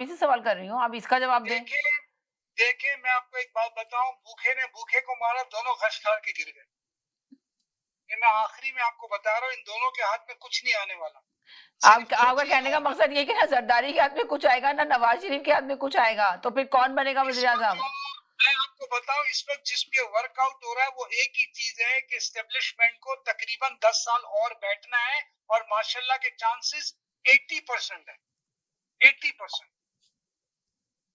इसी सवाल कर रही हूँ, आप इसका जवाब दें। देखिए देखिए, मैं आपको एक बात बताऊँ, भूखे ने भूखे को मारा, दोनों गश खा के गिर गए। ये मैं आखिरी में आपको बता रहा हूँ, इन दोनों के हाथ में कुछ नहीं आने वाला। सिर्फ दो आपका चीज कहने का होंगी। मकसद ये कि ना जरदारी के हाथ में कुछ आएगा, ना नवाज शरीफ के हाथ में कुछ आएगा, तो फिर कौन बनेगा इस वज़ीर वक्त आज़म? मैं आपको बताऊं, इस वक्त जिस पे वर्कआउट हो रहा है वो एक ही चीज है कि एस्टेब्लिशमेंट को तकरीबन 10 साल और बैठना है, और माशाल्लाह के चांसेस 80% है। 80%।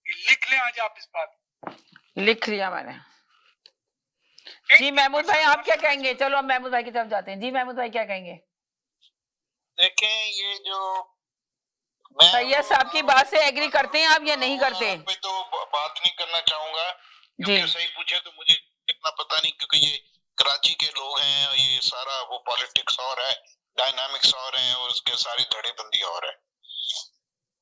लिख लें आज आप इस बात। लिख लिया मैंने। जी महमूद भाई, आप क्या कहेंगे? चलो अब महमूद भाई की तरफ जाते हैं। जी महमूद भाई क्या कहेंगे? देखें, ये जो सैयद साहब की बात से एग्री करते हैं आप या नहीं करते? मैं तो बात नहीं करना चाहूंगा, क्योंकि सही पूछे तो मुझे इतना पता नहीं, क्योंकि ये कराची के लोग हैं, ये सारा वो पॉलिटिक्स और है, डायनामिक्स और है, और उसके सारी धड़ेबंदी और है।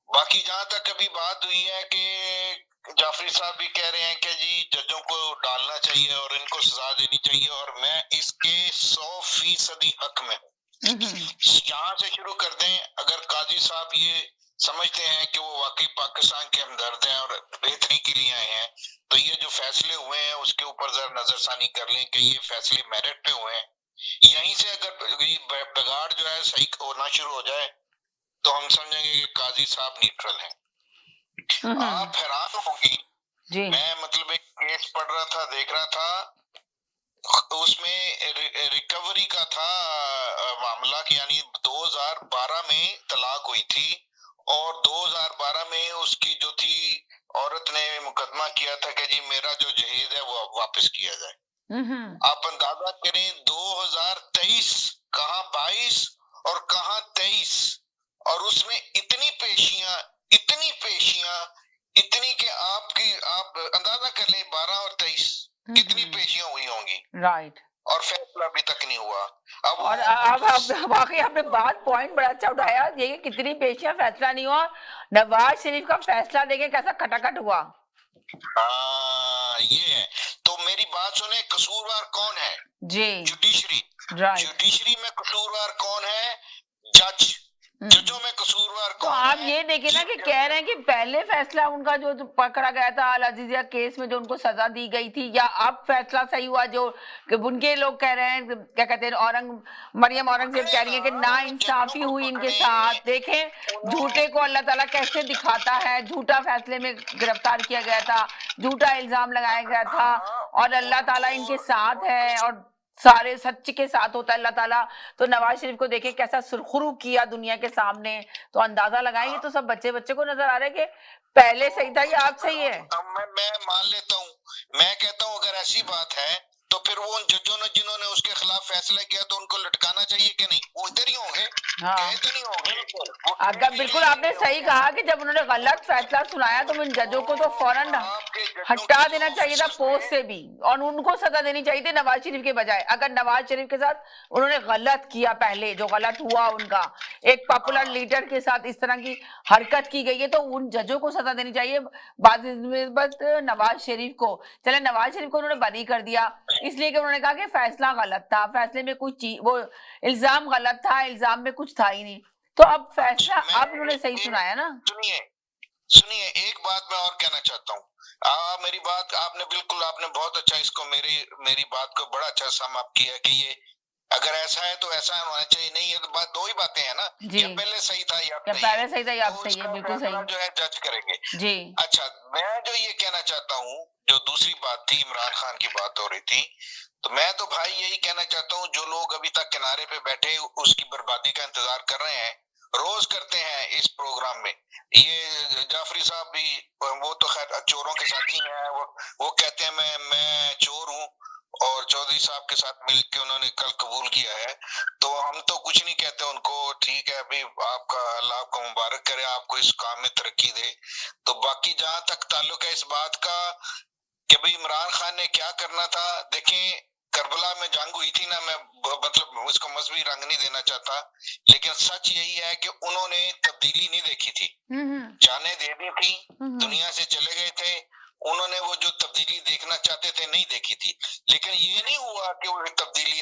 बाकी जहां तक अभी बात हुई है कि जाफरी साहब भी कह रहे हैं कि जी जजों को डालना चाहिए और इनको सजा देनी चाहिए, और मैं इसके 100% हक में हूँ। यहाँ से शुरू कर दें, अगर काजी साहब ये समझते हैं कि वो वाकई पाकिस्तान के हमदर्द हैं और बेहतरी के लिए आए हैं, तो ये जो फैसले हुए हैं उसके ऊपर जरा नजरसानी कर लें कि ये फैसले मेरिट पे हुए हैं। यहीं से अगर ये बिगाड़ जो है सही होना शुरू हो जाए तो हम समझेंगे कि काजी साहब न्यूट्रल हैं। आप हैरान होंगी, मैं मतलब एक केस पढ़ रहा था, देख रहा था, उसमें रिकवरी का था मामला, यानी 2012 में तलाक हुई थी, और 2012 में उसकी जो थी औरत ने मुकदमा किया था कि जी मेरा जो जहेज है वो वापस किया जाए। आप अंदाजा करें, 2023 कहाँ 22 और कहाँ 23, और उसमें इतनी पेशियां, इतनी कि आप अंदाजा कर लें 12 और 23 कितनी पेशियां हुई होंगी। राइट। और फैसला अभी तक नहीं हुआ। और अब वाकई आपने पॉइंट बड़ा अच्छा उठाया, ये कितनी पेशियां, फैसला नहीं हुआ। नवाज शरीफ का फैसला देखे कैसा खटाखट हुआ। ये है। तो मेरी बात सुने, कसूरवार कौन है? जी, जुडिशरी। जुडिशरी में कसूरवार कौन है? जज। जजों में कसूरवार कौन है? तो आप ये देखे ना कि कह रहे हैं कि पहले फैसला उनका जो पकड़ा गया था अल अजीजिया केस में, जो उनको सजा दी गई थी, या अब फैसला सही हुआ जो कि उनके लोग कह रहे हैं, क्या कहते हैं, मरियम औरंगजेब कह रही है कि ना इंसाफी हुई इनके साथ। देखें झूठे को अल्लाह ताला कैसे दिखाता है, झूठा फैसले में गिरफ्तार किया गया था, झूठा इल्जाम लगाया गया था, और अल्लाह ताला इनके साथ है और सारे सच के साथ होता है अल्लाह ताला। तो नवाज शरीफ को देखे कैसा सुरखरू किया दुनिया के सामने, तो अंदाजा लगाएंगे तो सब बच्चे को नजर आ रहा है कि पहले सही था या अब सही है। मैं मान लेता हूँ, मैं कहता हूँ अगर ऐसी बात है तो फिर वो उन जजों ने जिन्होंने उसके खिलाफ फैसला किया तो उनको लटकाना चाहिए कि नहीं? वो इधर ही होंगे। हाँ, तो नहीं होंगे। अगर बिल्कुल आपने सही कहा कि जब उन्होंने गलत फैसला सुनाया तो उन जजों को तो फौरन हटा देना चाहिए था पोस्ट से भी, और उनको सजा देनी चाहिए थी नवाज शरीफ के बजाय। अगर नवाज शरीफ के साथ उन्होंने गलत किया, पहले जो गलत हुआ उनका, एक पॉपुलर लीडर के साथ इस तरह की हरकत की गई है, तो उन जजों को सजा देनी चाहिए बात नवाज शरीफ को। चले नवाज शरीफ को उन्होंने बरी कर दिया इसलिए कि उन्होंने कहा कि फैसला गलत था, फैसले में कुछ चीज, वो इल्जाम गलत था, इल्जाम में कुछ था ही नहीं। तो अब फैसला अब उन्होंने सही सुनाया ना। सुनिए, एक बात मैं और कहना चाहता हूँ। मेरी बात आपने बिल्कुल, आपने बहुत अच्छा इसको मेरी बात को बड़ा अच्छा सम अप किया कि ये अगर ऐसा है तो ऐसा होना चाहिए। नहीं, ये तो बात, दो ही बातें हैं ना, या पहले सही था या पहले सही था या अब सही है, बिल्कुल सही जो है जज करेंगे। जी। अच्छा, मैं जो ये कहना चाहता हूँ, जो दूसरी बात थी, इमरान खान की बात हो रही थी, तो मैं तो भाई यही कहना चाहता हूँ, जो लोग अभी तक किनारे पे बैठे उसकी बर्बादी का इंतजार कर रहे हैं, रोज करते हैं इस प्रोग्राम में। ये जाफरी साहब भी, वो तो खैर चोरों के साथी हैं, वो कहते हैं मैं चोर हूँ, और चौधरी साहब के साथ मिलकर उन्होंने कल कबूल किया है। तो हम तो कुछ नहीं कहते उनको, ठीक है अभी आपका, अल्लाह आपको मुबारक करे, आपको इस काम में तरक्की दे। तो बाकी जहां तक ताल्लुक है इस बात का कि भाई इमरान खान ने क्या करना था, देखें करबला में जंग हुई थी ना, मैं मतलब उसको मजहबी रंग नहीं देना चाहता, लेकिन सच यही है कि उन्होंने तब्दीली नहीं देखी थी, जाने दे दी थी, दुनिया से चले गए थे, उन्होंने वो जो तब्दीली देखना चाहते थे नहीं देखी थी, लेकिन ये नहीं हुआ कि वो तब्दीली